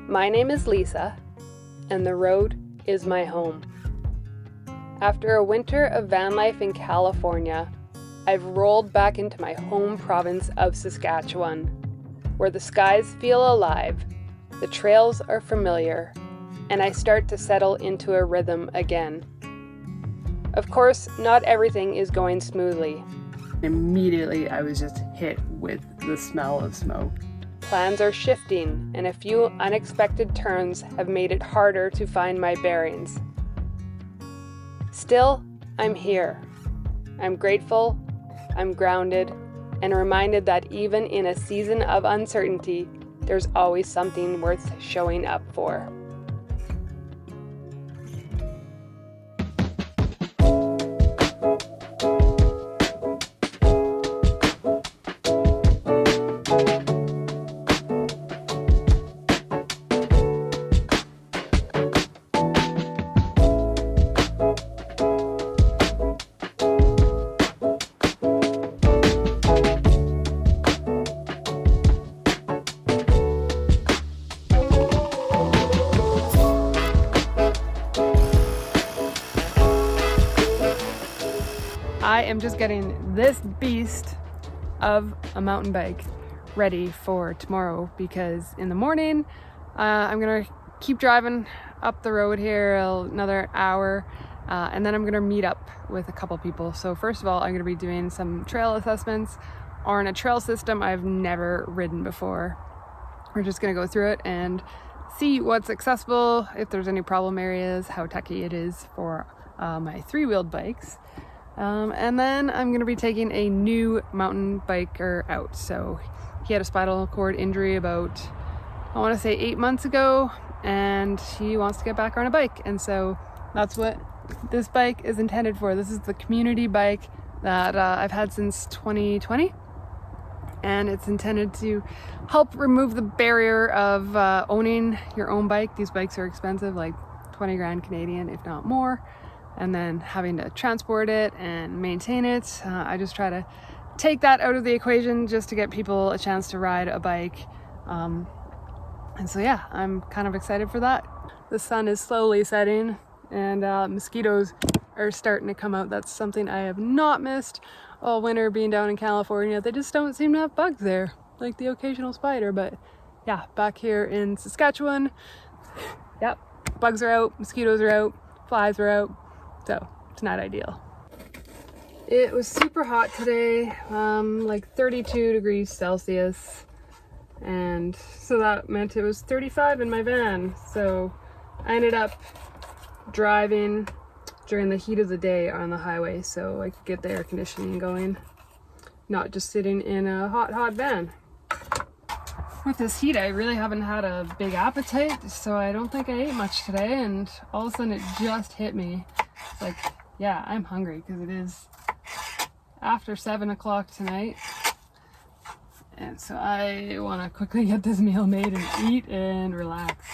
My name is Lisa, and the road is my home. After a winter of van life in California, I've rolled back into my home province of Saskatchewan, where the skies feel alive, the trails are familiar, and I start to settle into a rhythm again. Of course, not everything is going smoothly. Immediately, I was just hit with the smell of smoke. Plans are shifting, and a few unexpected turns have made it harder to find my bearings. Still, I'm here. I'm grateful, I'm grounded, and reminded that even in a season of uncertainty, there's always something worth showing up for. I am just getting this beast of a mountain bike ready for tomorrow, because in the morning I'm gonna keep driving up the road here another hour, and then I'm gonna meet up with a couple people. So first of all, I'm gonna be doing some trail assessments on a trail system I've never ridden before. We're just gonna go through it and see what's accessible, if there's any problem areas, how techy it is for my three-wheeled bikes. And then I'm going to be taking a new mountain biker out. So he had a spinal cord injury about, I want to say 8 months ago, and he wants to get back on a bike. And so that's what this bike is intended for. This is the community bike that I've had since 2020. And it's intended to help remove the barrier of owning your own bike. These bikes are expensive, like 20 grand Canadian, if not more. And then having to transport it and maintain it. I just try to take that out of the equation just to get people a chance to ride a bike. And so yeah, I'm kind of excited for that. The sun is slowly setting and mosquitoes are starting to come out. That's something I have not missed all winter being down in California. They just don't seem to have bugs there, like the occasional spider. But yeah, back here in Saskatchewan, yep, bugs are out, mosquitoes are out, flies are out. So it's not ideal. It was super hot today, like 32 degrees Celsius. And so that meant it was 35 in my van. So I ended up driving during the heat of the day on the highway so I could get the air conditioning going, not just sitting in a hot van. With this heat, I really haven't had a big appetite, so I don't think I ate much today, and all of a sudden it just hit me. It's like, yeah, I'm hungry because it is after 7 o'clock tonight. And so I want to quickly get this meal made and eat and relax.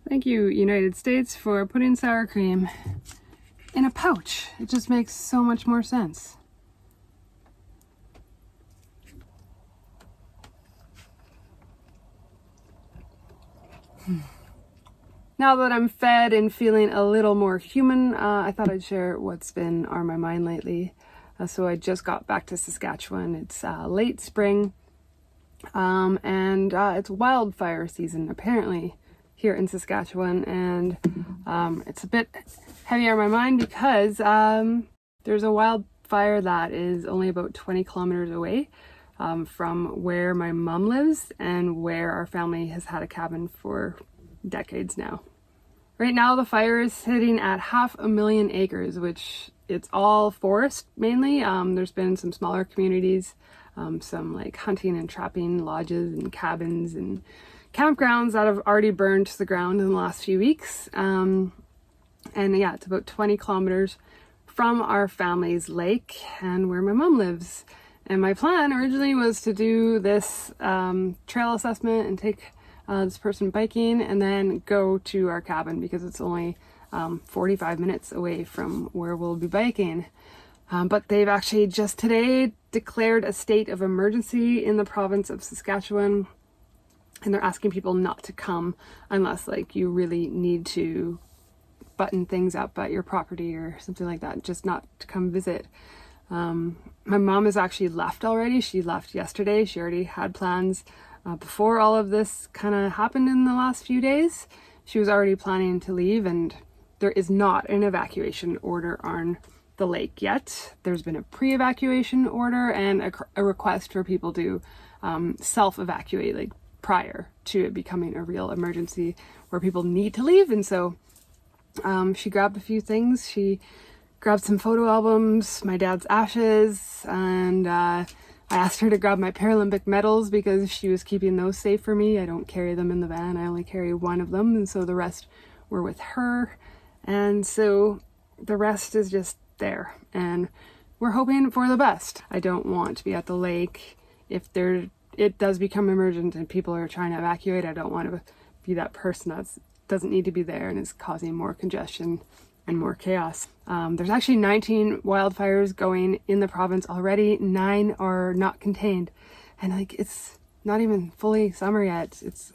Thank you, United States, for putting sour cream in a pouch. It just makes so much more sense. Now that I'm fed and feeling a little more human, I thought I'd share what's been on my mind lately. So I just got back to Saskatchewan. It's late spring, and it's wildfire season, apparently, here in Saskatchewan, and it's a bit heavy on my mind because there's a wildfire that is only about 20 kilometers away from where my mom lives and where our family has had a cabin for decades now. Right now the fire is sitting at 500,000 acres, which it's all forest mainly. There's been some smaller communities, some like hunting and trapping lodges and cabins and campgrounds that have already burned to the ground in the last few weeks. And yeah, it's about 20 kilometers from our family's lake and where my mom lives. And my plan originally was to do this trail assessment and take this person biking and then go to our cabin because it's only 45 minutes away from where we'll be biking. But they've actually just today declared a state of emergency in the province of Saskatchewan, and they're asking people not to come unless like you really need to button things up at your property or something like that, just not to come visit. My mom has actually left already. She left yesterday. She already had plans before all of this kind of happened in the last few days. She was already planning to leave, and there is not an evacuation order on the lake yet. There's been a pre-evacuation order and a request for people to self-evacuate like prior to it becoming a real emergency where people need to leave. And so she grabbed a few things. She grabbed some photo albums, my dad's ashes, and I asked her to grab my Paralympic medals because she was keeping those safe for me. I don't carry them in the van. I only carry one of them, and so the rest were with her. And so the rest is just there, and we're hoping for the best. I don't want to be at the lake if it does become emergent and people are trying to evacuate. I don't want to be that person that doesn't need to be there and is causing more congestion and more chaos. There's actually 19 wildfires going in the province already. 9 are not contained, and like it's not even fully summer yet. It's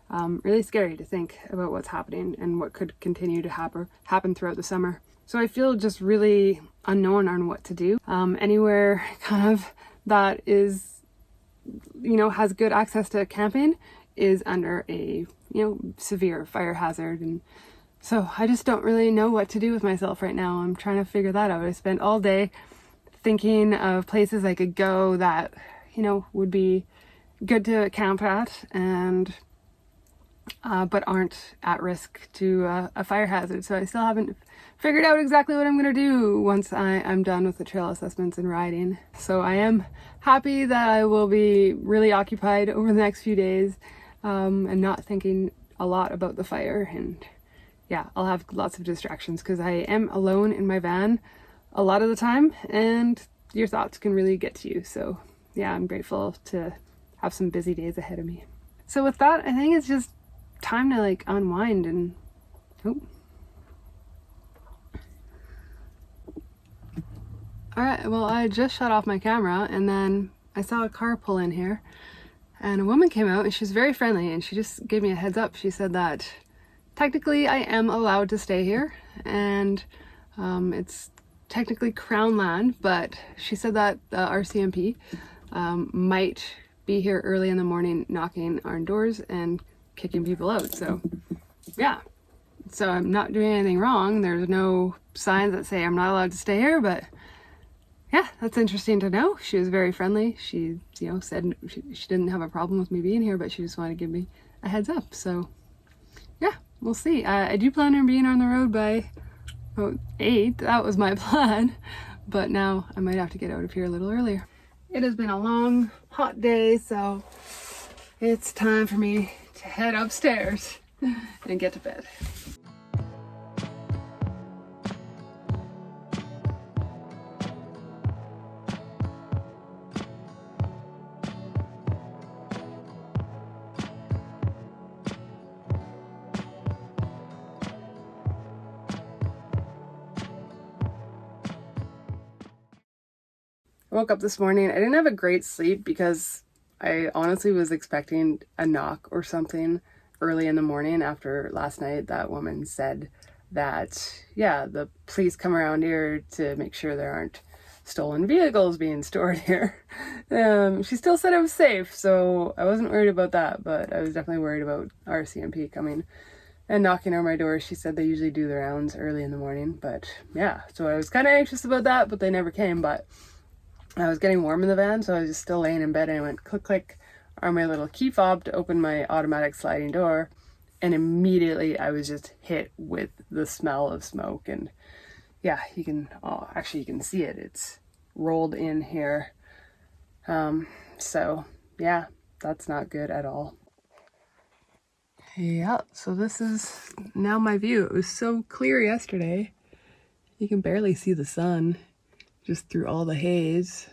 really scary to think about what's happening and what could continue to happen throughout the summer. So I feel just really unknown on what to do. Anywhere kind of that is, has good access to camping is under a, severe fire hazard. And so I just don't really know what to do with myself right now. I'm trying to figure that out. I spent all day thinking of places I could go that, would be good to camp at and but aren't at risk to a fire hazard. So I still haven't figured out exactly what I'm going to do once I'm done with the trail assessments and riding. So I am happy that I will be really occupied over the next few days and not thinking a lot about the fire. And yeah, I'll have lots of distractions because I am alone in my van a lot of the time, and your thoughts can really get to you. So yeah, I'm grateful to have some busy days ahead of me. So with that, I think it's just time to like unwind and all right, well, I just shut off my camera and then I saw a car pull in here and a woman came out and she's very friendly and she just gave me a heads up. She said that technically I am allowed to stay here and it's technically Crown land, but she said that the RCMP might be here early in the morning knocking on doors and kicking people out. So yeah, so I'm not doing anything wrong. There's no signs that say I'm not allowed to stay here, but yeah, that's interesting to know. She was very friendly. She said she didn't have a problem with me being here, but she just wanted to give me a heads up. So yeah, we'll see. I do plan on being on the road by about 8. That was my plan, but now I might have to get out of here a little earlier. It has been a long, hot day, so it's time for me to head upstairs and get to bed. I woke up this morning. I didn't have a great sleep because I honestly was expecting a knock or something early in the morning after last night. That woman said that, yeah, the police come around here to make sure there aren't stolen vehicles being stored here. She still said it was safe, so I wasn't worried about that, but I was definitely worried about RCMP coming and knocking on my door. She said they usually do the rounds early in the morning, but yeah, so I was kind of anxious about that, but they never came. But I was getting warm in the van, so I was just still laying in bed and I went click click on my little key fob to open my automatic sliding door, and immediately I was just hit with the smell of smoke. And yeah, you can see it. It's rolled in here. So yeah, that's not good at all. Yeah, so this is now my view. It was so clear yesterday. You can barely see the sun just through all the haze.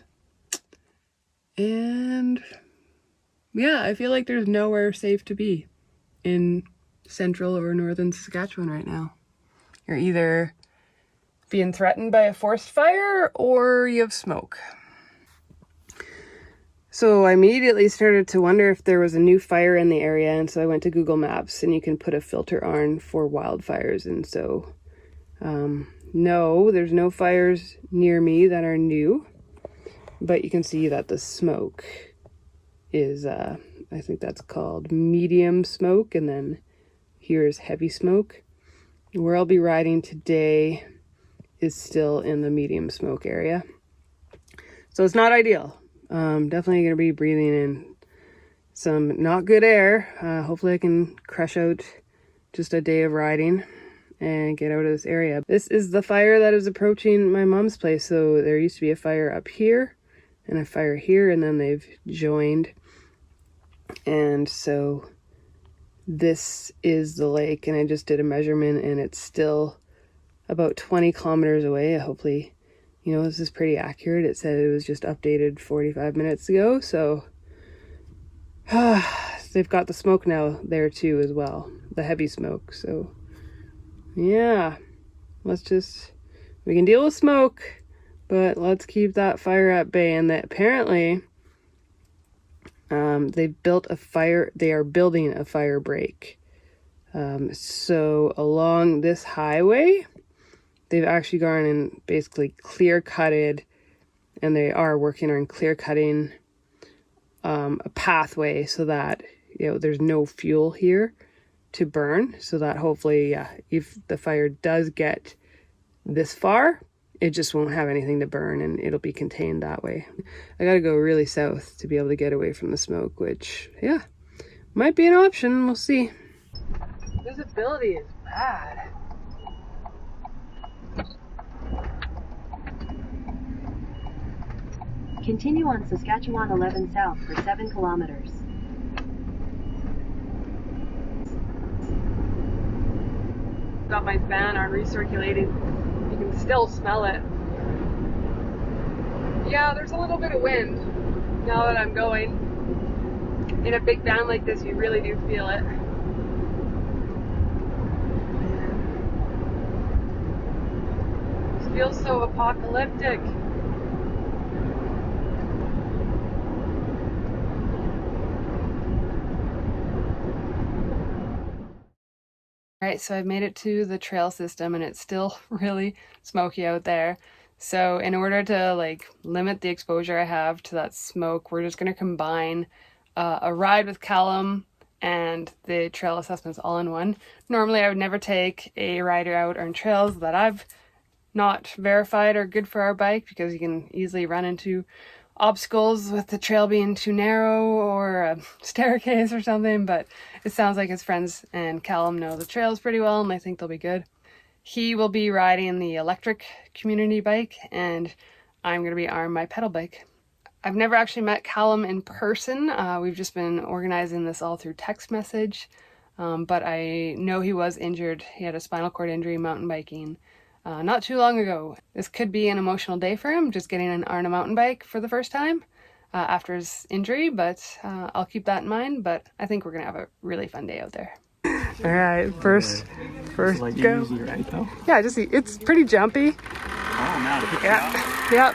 And yeah, I feel like there's nowhere safe to be in central or northern Saskatchewan right now. You're either being threatened by a forest fire or you have smoke. So I immediately started to wonder if there was a new fire in the area, and so I went to Google Maps, and you can put a filter on for wildfires. And so no, there's no fires near me that are new, but you can see that the smoke is I think that's called medium smoke, and then here's heavy smoke. Where I'll be riding today is still in the medium smoke area, so it's not ideal. Definitely going to be breathing in some not good air. Hopefully I can crush out just a day of riding and get out of this area. This is the fire that is approaching my mom's place. So there used to be a fire up here and a fire here, and then they've joined. And so this is the lake, and I just did a measurement, and it's still about 20 kilometers away. Hopefully, you know, this is pretty accurate. It said it was just updated 45 minutes ago, so they've got the smoke now there too as well, the heavy smoke. So yeah, we can deal with smoke, but let's keep that fire at bay. And that apparently they are building a fire break. So along this highway, they've actually gone and basically clear cutted, and they are working on clear cutting a pathway so that, you know, there's no fuel here to burn, so that hopefully, if the fire does get this far, it just won't have anything to burn and it'll be contained that way. I gotta go really south to be able to get away from the smoke, which, yeah, might be an option. We'll see. Visibility is bad. Continue on Saskatchewan 11 South for 7 kilometers. Got my fan on recirculating. You can still smell it. Yeah, there's a little bit of wind now that I'm going. In a big van like this, you really do feel it. It feels so apocalyptic. Alright, so I've made it to the trail system, and it's still really smoky out there. So in order to limit the exposure I have to that smoke, we're just going to combine a ride with Callum and the trail assessments all in one. Normally I would never take a rider out on trails that I've not verified are good for our bike, because you can easily run into obstacles with the trail being too narrow or a staircase or something. But it sounds like his friends and Callum know the trails pretty well, and I think they'll be good. He will be riding the electric community bike, and I'm going to be on my pedal bike. I've never actually met Callum in person. We've just been organizing this all through text message, but I know he was injured. He had a spinal cord injury mountain biking not too long ago. This could be an emotional day for him, just getting on a mountain bike for the first time after his injury, but I'll keep that in mind. But I think we're gonna have a really fun day out there. All right, first like go. Easy, right, though? Yeah, just it's pretty jumpy. Oh, now it yeah, yep.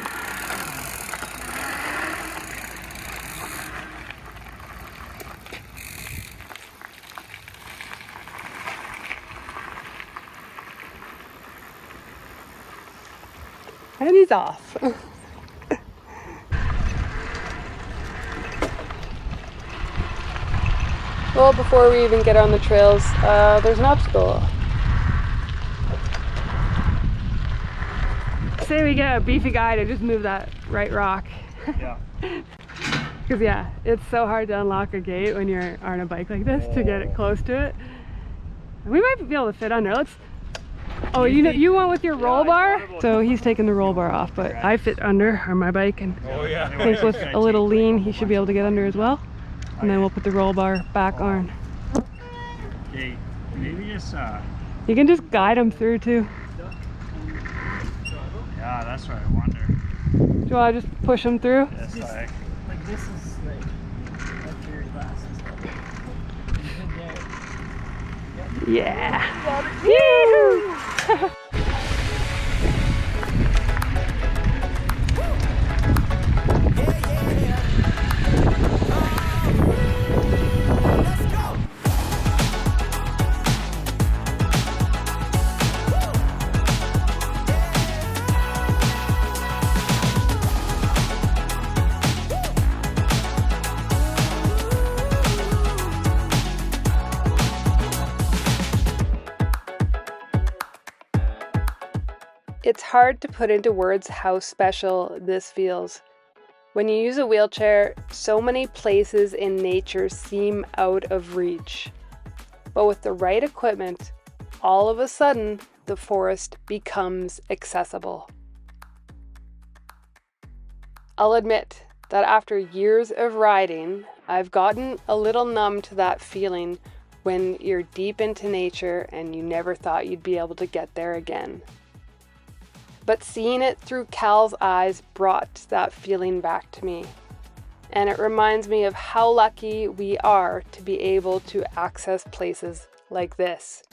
And he's off. Well, before we even get on the trails, there's an obstacle. Say we get a beefy guy to just move that right rock. Yeah. Because yeah, it's so hard to unlock a gate when you're on a bike like this to get it close to it. We might be able to fit under. Let's. Oh, you went with your roll bar? So he's taking the roll bar off, but I fit under on my bike, and I think with a little lean he should be able to get under as well. And then we'll put the roll bar back on. Hey, maybe just You can just guide them through too. yeah, that's what I wonder. Do you want to just push them through? Just like this is like up to your glasses. Yeah. Yee-hoo! It's hard to put into words how special this feels. When you use a wheelchair, so many places in nature seem out of reach. But with the right equipment, all of a sudden, the forest becomes accessible. I'll admit that after years of riding, I've gotten a little numb to that feeling when you're deep into nature and you never thought you'd be able to get there again. But seeing it through Cal's eyes brought that feeling back to me. And it reminds me of how lucky we are to be able to access places like this.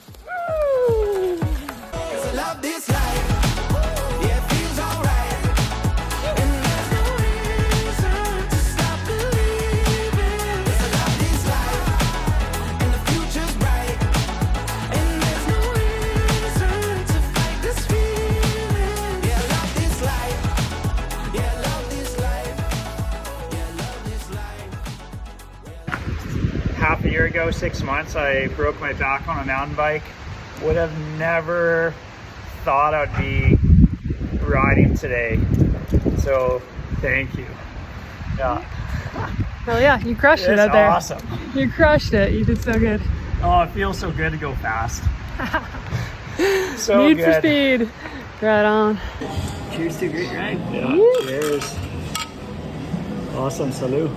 half a year ago, 6 months, I broke my back on a mountain bike. Would have never thought I'd be riding today. So thank you. Yeah. Oh yeah, you crushed it out there. It's awesome. You crushed it. You did so good. Oh, it feels so good to go fast. So Need good. for speed. Right on. Cheers to a great ride. Yeah. Cheers. Awesome. Salute.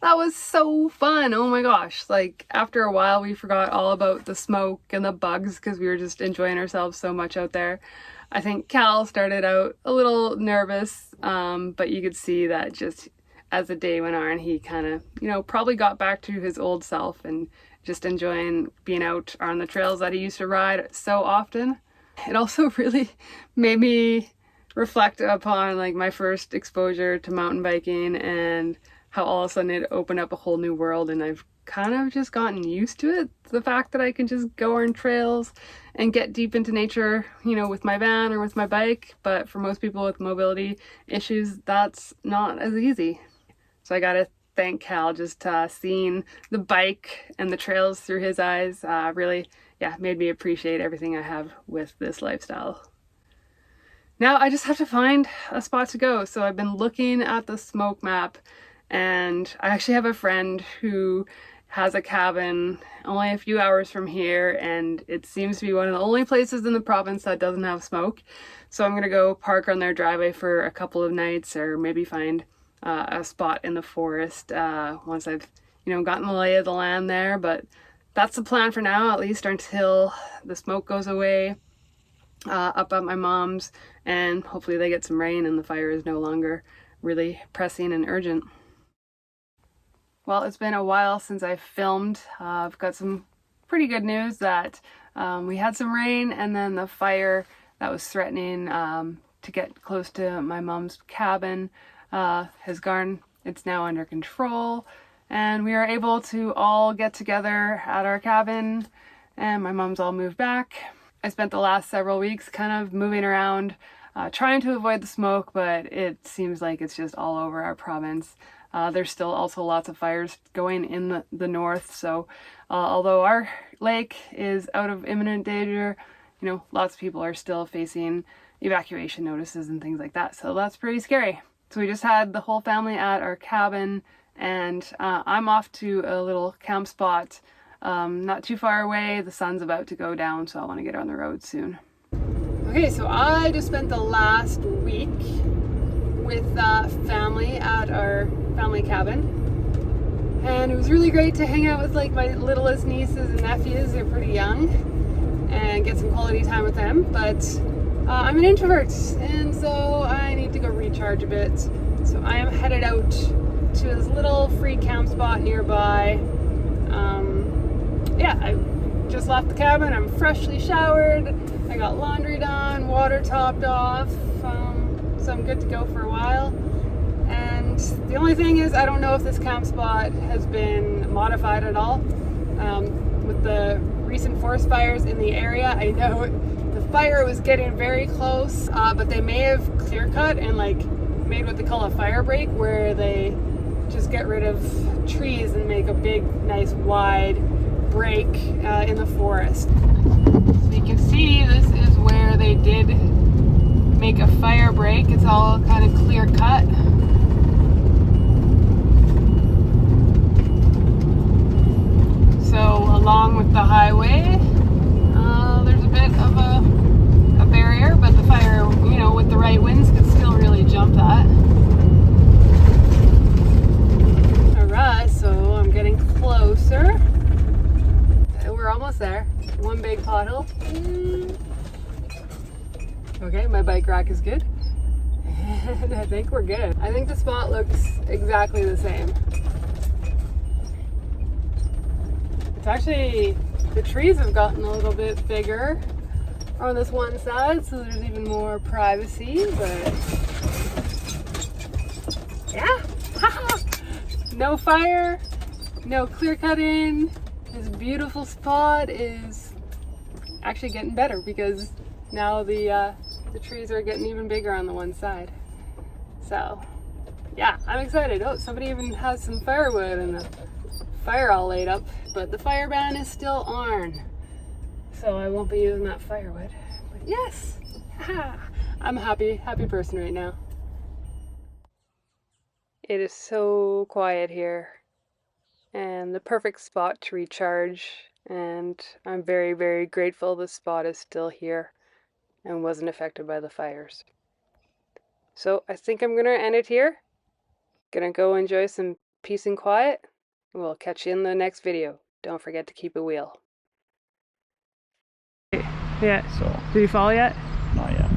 That was so fun. Oh my gosh. Like after a while we forgot all about the smoke and the bugs because we were just enjoying ourselves so much out there. I think Cal started out a little nervous, but you could see that just as the day went on, he kind of, probably got back to his old self and just enjoying being out on the trails that he used to ride so often. It also really made me reflect upon like my first exposure to mountain biking and how all of a sudden it opened up a whole new world, and I've kind of just gotten used to it. The fact that I can just go on trails and get deep into nature, with my van or with my bike. But for most people with mobility issues, that's not as easy. So I gotta thank Cal, just seeing the bike and the trails through his eyes really, made me appreciate everything I have with this lifestyle. Now I just have to find a spot to go. So I've been looking at the smoke map, and I actually have a friend who has a cabin only a few hours from here, and it seems to be one of the only places in the province that doesn't have smoke. So I'm gonna go park on their driveway for a couple of nights, or maybe find a spot in the forest once I've gotten the lay of the land there. But that's the plan for now, at least until the smoke goes away up at my mom's, and hopefully they get some rain and the fire is no longer really pressing and urgent. Well, it's been a while since I filmed. I've got some pretty good news that we had some rain, and then the fire that was threatening to get close to my mom's cabin has gone. It's now under control, and we are able to all get together at our cabin, and my mom's all moved back. I spent the last several weeks kind of moving around, trying to avoid the smoke, but it seems like it's just all over our province. There's still also lots of fires going in the north, so although our lake is out of imminent danger, lots of people are still facing evacuation notices and things like that, so that's pretty scary. So we just had the whole family at our cabin, and I'm off to a little camp spot not too far away. The sun's about to go down, so I want to get on the road soon. Okay, so I just spent the last week with family at our family cabin, And it was really great to hang out with like my littlest nieces and nephews. They're pretty young, and get some quality time with them. But I'm an introvert, and so I need to go recharge a bit. So I am headed out to this little free camp spot nearby. Yeah, I just left the cabin. I'm freshly showered. I got laundry done, water topped off, so I'm good to go for a while. And the only thing is, I don't know if this camp spot has been modified at all. With the recent forest fires in the area, I know the fire was getting very close, but they may have clear cut and like made what they call a fire break, where they just get rid of trees and make a big, nice, wide break in the forest. So you can see this is where they did make a fire break. It's all kind of clear cut. So along with the highway, there's a bit of a barrier, but the fire, you know, with the right winds could still really jump that. Alright, so I'm getting closer. We're almost there. One big pothole. Okay, my bike rack is good. And I think we're good. I think the spot looks exactly the same. It's actually, the trees have gotten a little bit bigger on this one side, so there's even more privacy, but yeah. No fire, no clear cutting. This beautiful spot is actually getting better because now the trees are getting even bigger on the one side. So yeah, I'm excited. Oh, somebody even has some firewood and the fire all laid up, but the fire ban is still on, so I won't be using that firewood. But yes, I'm a happy person right now. It is so quiet here, and the perfect spot to recharge, and I'm very, very grateful this spot is still here and wasn't affected by the fires. So I think I'm gonna end it here. Gonna go enjoy some peace and quiet. We'll catch you in the next video. Don't forget to keep it wheel. Yeah, So, did you fall yet? not yet.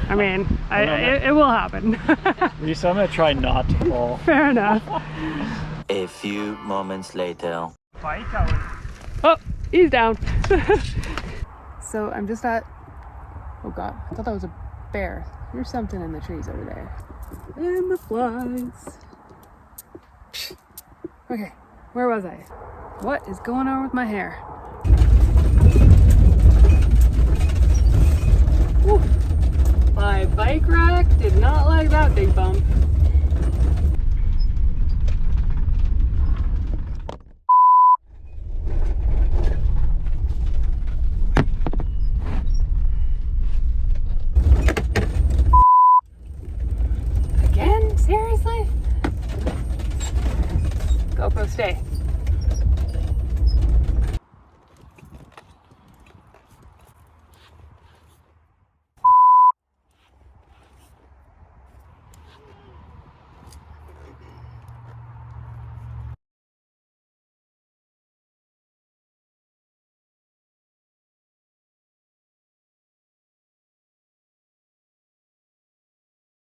I mean, it will happen. Lisa, I'm gonna try not to fall. Fair enough. A few moments later. Oh, he's down. So I'm just at, oh god, I thought that was a bear. There's something in the trees over there. And the flies. Okay, where was I? What is going on with my hair? Woo. My bike rack did not like that big bump. Again? Seriously? GoPro, stay.